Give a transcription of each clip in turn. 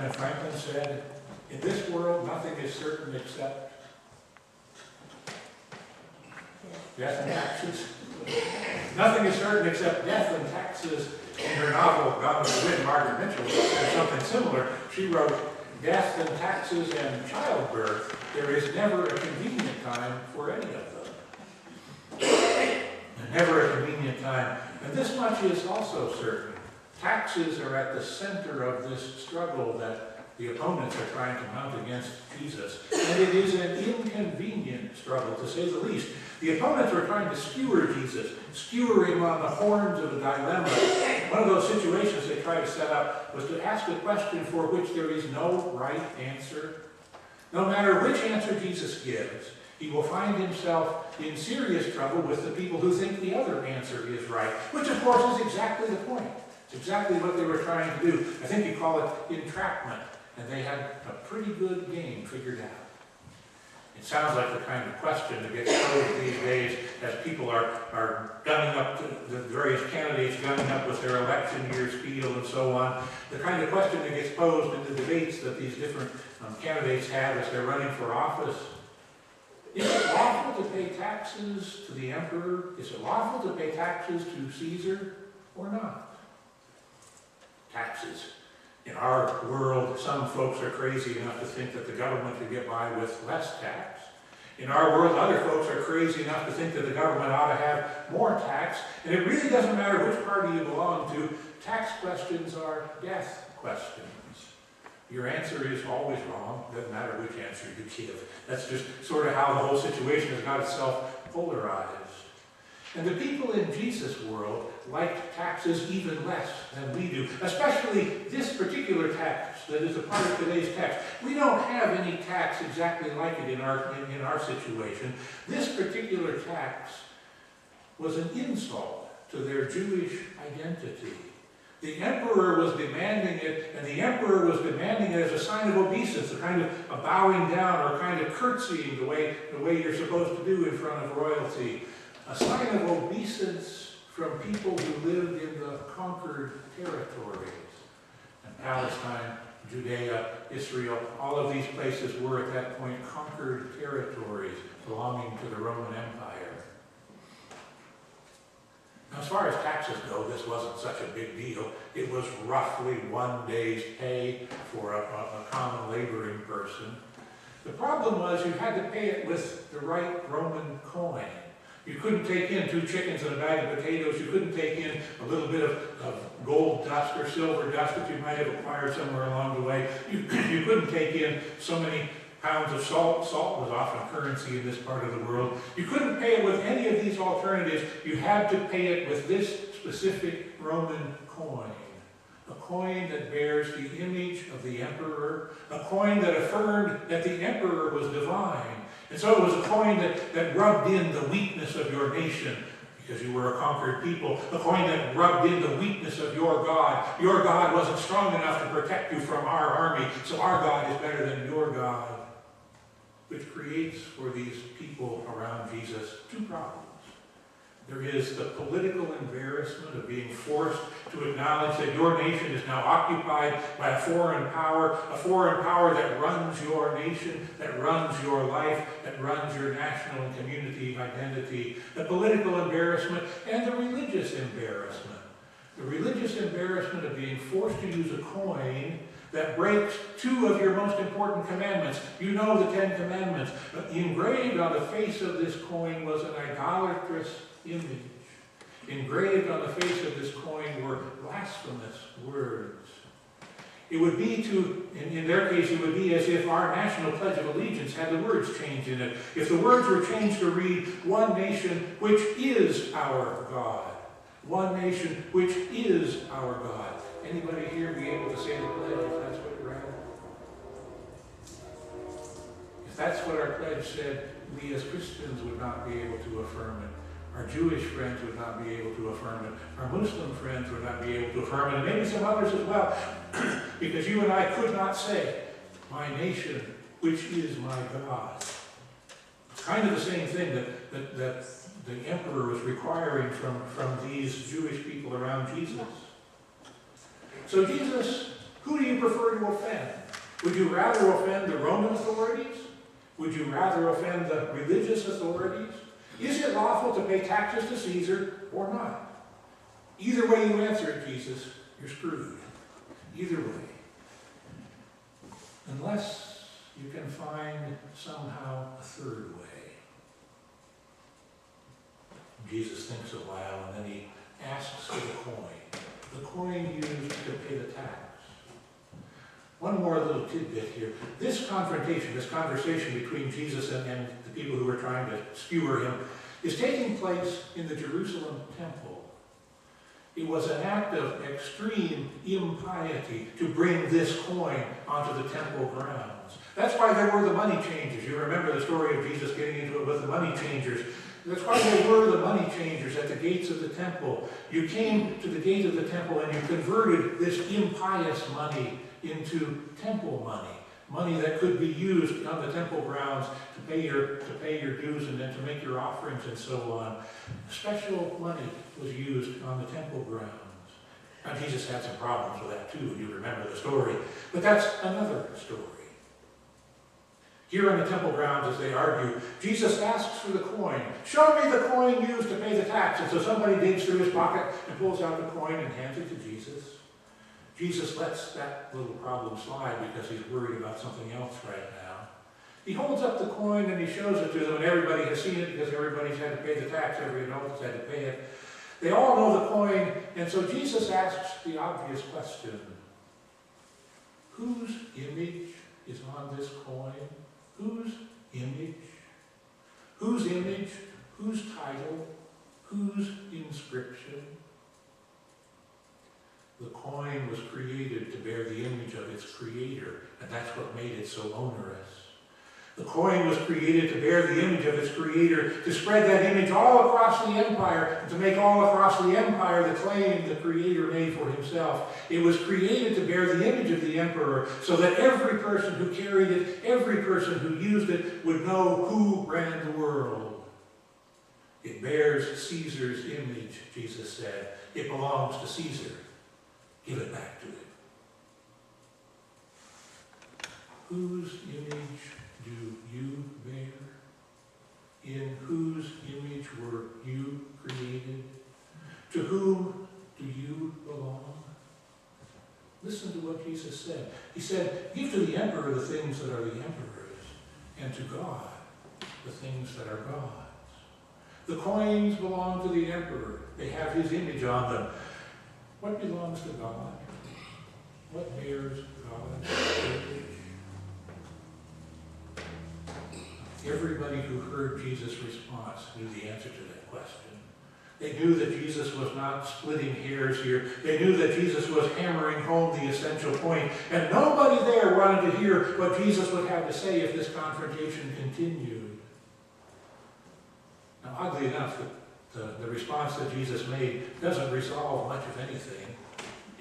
Benjamin Franklin said, "In this world, nothing is certain except death and taxes." Nothing is certain except death and taxes. In her novel, Gone with the Wind, Margaret Mitchell said something similar. She wrote, "Death and taxes and childbirth, there is never a convenient time for any of them." Never a convenient time. And this much is also certain. Taxes are at the center of this struggle that the opponents are trying to mount against Jesus. And it is an inconvenient struggle, to say the least. The opponents were trying to skewer Jesus, skewer him on the horns of a dilemma. One of those situations they tried to set up was to ask a question for which there is no right answer. No matter which answer Jesus gives, he will find himself in serious trouble with the people who think the other answer is right, which of course is exactly the point. It's exactly what they were trying to do. I think you call it entrapment, and they had a pretty good game figured out. It sounds like the kind of question that gets posed these days as people are gunning up, the various candidates gunning up with their election year spiel and so on. The kind of question that gets posed in the debates that these different candidates have as they're running for office. Is it lawful to pay taxes to the emperor? Is it lawful to pay taxes to Caesar or not? Taxes. In our world, some folks are crazy enough to think that the government could get by with less tax. In our world, other folks are crazy enough to think that the government ought to have more tax. And it really doesn't matter which party you belong to. Tax questions are death questions. Your answer is always wrong. Doesn't matter which answer you give. That's just sort of how the whole situation has got itself polarized. And the people in Jesus' world liked taxes even less than we do, especially this particular tax that is a part of today's text. We don't have any tax exactly like it in our situation. This particular tax was an insult to their Jewish identity. The emperor was demanding it, and the emperor was demanding it as a sign of obeisance, a kind of a bowing down or kind of curtsying the way you're supposed to do in front of royalty. A sign of obeisance from people who lived in the conquered territories. And Palestine, Judea, Israel, all of these places were at that point conquered territories belonging to the Roman Empire. Now, as far as taxes go, this wasn't such a big deal. It was roughly 1 day's pay for a common laboring person. The problem was you had to pay it with the right Roman coin. You couldn't take in 2 chickens and a bag of potatoes. You couldn't take in a little bit of gold dust or silver dust that you might have acquired somewhere along the way. You couldn't take in so many pounds of salt. Salt was often currency in this part of the world. You couldn't pay it with any of these alternatives. You had to pay it with this specific Roman coin. A coin that bears the image of the emperor. A coin that affirmed that the emperor was divine. And so it was a coin that rubbed in the weakness of your nation, because you were a conquered people. A coin that rubbed in the weakness of your God. Your God wasn't strong enough to protect you from our army, so our God is better than your God. Which creates for these people around Jesus 2 problems. There is the political embarrassment of being forced to acknowledge that your nation is now occupied by a foreign power that runs your nation, that runs your life, that runs your national and community identity. The political embarrassment and the religious embarrassment. The religious embarrassment of being forced to use a coin that breaks 2 of your most important commandments. You know the 10 commandments. But engraved on the face of this coin was an idolatrous image. Engraved on the face of this coin were blasphemous words. It would be in their case, it would be as if our National Pledge of Allegiance had the words changed in it. If the words were changed to read, "One nation which is our God." One nation which is our God. Anybody here be able to say the pledge if that's what you're at? If that's what our pledge said, we as Christians would not be able to affirm it. Our Jewish friends would not be able to affirm it. Our Muslim friends would not be able to affirm it. And maybe some others as well. Because you and I could not say, "My nation, which is my God." It's kind of the same thing that the emperor was requiring from these Jewish people around Jesus. So Jesus, who do you you prefer to offend? Would you rather offend the Roman authorities? Would you rather offend the religious authorities? Is it lawful to pay taxes to Caesar or not? Either way you answer it, Jesus, you're screwed. Either way. Unless you can find somehow a third way. Jesus thinks a while and then he asks for the coin used to pay the tax. One more little tidbit here. This confrontation, this conversation between Jesus and the people who were trying to skewer him, is taking place in the Jerusalem temple. It was an act of extreme impiety to bring this coin onto the temple grounds. That's why there were the money changers. You remember the story of Jesus getting into it with the money changers. That's why there were the money changers at the gates of the temple. You came to the gate of the temple and you converted this impious money into temple money. Money that could be used on the temple grounds to pay your dues and then to make your offerings and so on. Special money was used on the temple grounds. Now Jesus had some problems with that too, you remember the story. But that's another story. Here on the temple grounds, as they argue, Jesus asks for the coin. Show me the coin used to pay the tax. And so somebody digs through his pocket and pulls out the coin and hands it to Jesus. Jesus lets that little problem slide because he's worried about something else right now. He holds up the coin and he shows it to them, and everybody has seen it because everybody's had to pay the tax. Every adult has had to pay it. They all know the coin, and so Jesus asks the obvious question. Whose image is on this coin? Whose image? Whose image? Whose title? Whose inscription? The coin was created to bear the image of its creator, and that's what made it so onerous. The coin was created to bear the image of its creator, to spread that image all across the empire, and to make all across the empire the claim the creator made for himself. It was created to bear the image of the emperor, so that every person who carried it, every person who used it, would know who ran the world. It bears Caesar's image, Jesus said. It belongs to Caesar. Give it back to him. Whose image do you bear? In whose image were you created? To whom do you belong? Listen to what Jesus said. He said, give to the emperor the things that are the emperor's, and to God the things that are God's. The coins belong to the emperor. They have his image on them. What belongs to God? What bears God's image? Everybody who heard Jesus' response knew the answer to that question. They knew that Jesus was not splitting hairs here. They knew that Jesus was hammering home the essential point. And nobody there wanted to hear what Jesus would have to say if this confrontation continued. Now, oddly enough, the response that Jesus made doesn't resolve much of anything.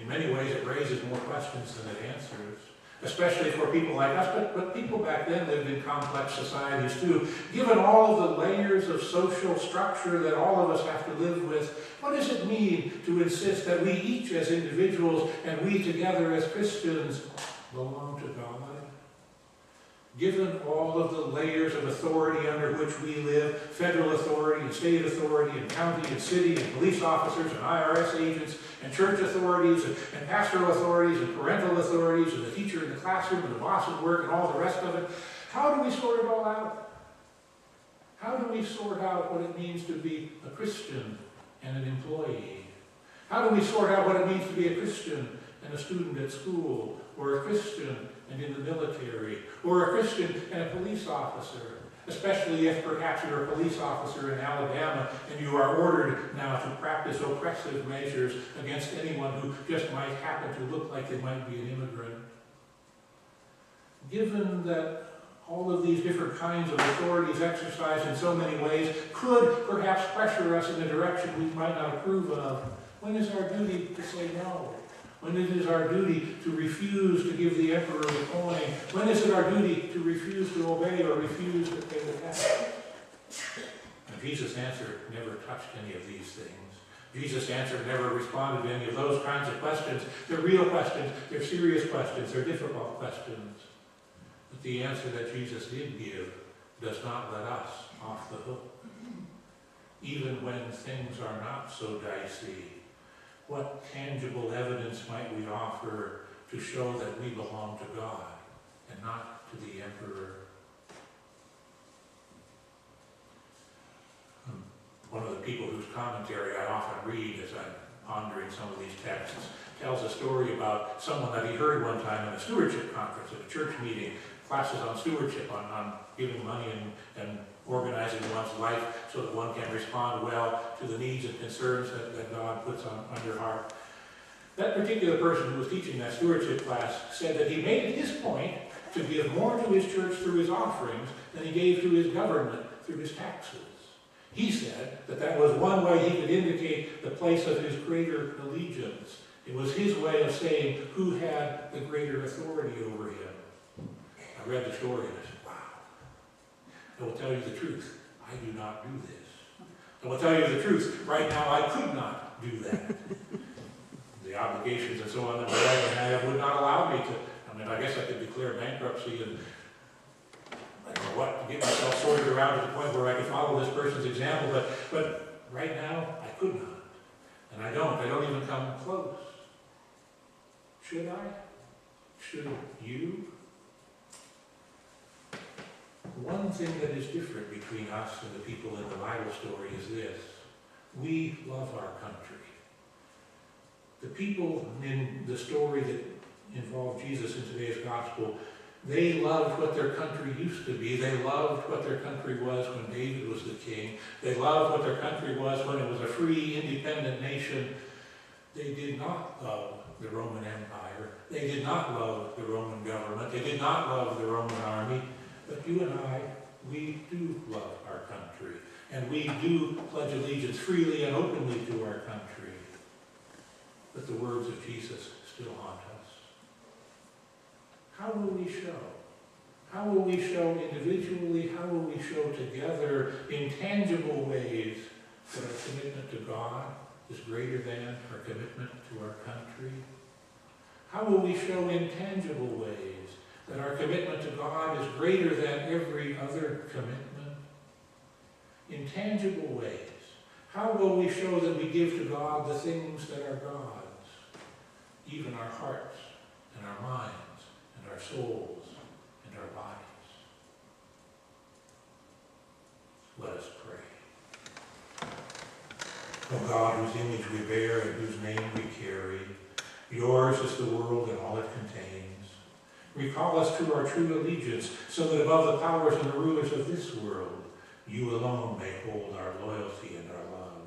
In many ways, it raises more questions than it answers, especially for people like us, but people back then lived in complex societies too. Given all of the layers of social structure that all of us have to live with, what does it mean to insist that we each as individuals and we together as Christians belong to God? Given all of the layers of authority under which we live, federal authority and state authority and county and city and police officers and IRS agents and church authorities and pastoral authorities and parental authorities and the teacher in the classroom and the boss at work and all the rest of it, how do we sort it all out? How do we sort out what it means to be a Christian and an employee? How do we sort out what it means to be a Christian and a student at school, or a Christian and in the military, or a Christian and a police officer, especially if perhaps you're a police officer in Alabama and you are ordered now to practice oppressive measures against anyone who just might happen to look like they might be an immigrant. Given that all of these different kinds of authorities exercised in so many ways could perhaps pressure us in a direction we might not approve of, when is our duty to say no? When it is our duty to refuse to give the emperor the coin? When is it our duty to refuse to obey or refuse to pay the tax? And Jesus' answer never touched any of these things. Jesus' answer never responded to any of those kinds of questions. They're real questions, they're serious questions, they're difficult questions. But the answer that Jesus did give does not let us off the hook. Even when things are not so dicey, what tangible evidence might we offer to show that we belong to God and not to the emperor? One of the people whose commentary I often read as I'm pondering some of these texts tells a story about someone that he heard one time in a stewardship conference at a church meeting, classes on stewardship, on giving money and organizing one's life so that one can respond well to the needs and concerns that God puts on your heart. That particular person who was teaching that stewardship class said that he made it his point to give more to his church through his offerings than he gave to his government through his taxes. He said that that was one way he could indicate the place of his greater allegiance. It was his way of saying who had the greater authority over him. I read the story and I said, wow. I will tell you the truth. I do not do this. I will tell you the truth. Right now I could not do that. The obligations and so on that I have would not allow me to. I guess I could declare bankruptcy and I don't know what, to get myself sorted around to the point where I could follow this person's example, but right now, I could not. And I don't even come close. Should I? Should you? One thing that is different between us and the people in the Bible story is this. We love our country. The people in the story that involved Jesus in today's gospel, they loved what their country used to be. They loved what their country was when David was the king. They loved what their country was when it was a free, independent nation. They did not love the Roman Empire. They did not love the Roman government. They did not love the Roman army. But you and I, we do love our country. And we do pledge allegiance freely and openly to our country. But the words of Jesus still haunt us. How will we show? How will we show individually? How will we show together in tangible ways that our commitment to God is greater than our commitment to our country? How will we show in tangible ways that our commitment to God is greater than every other commitment? In tangible ways. How will we show that we give to God the things that are God's, even our hearts and our minds, our souls, and our bodies? Let us pray. O God, whose image we bear and whose name we carry, yours is the world and all it contains. Recall us to our true allegiance, so that above the powers and the rulers of this world, you alone may hold our loyalty and our love.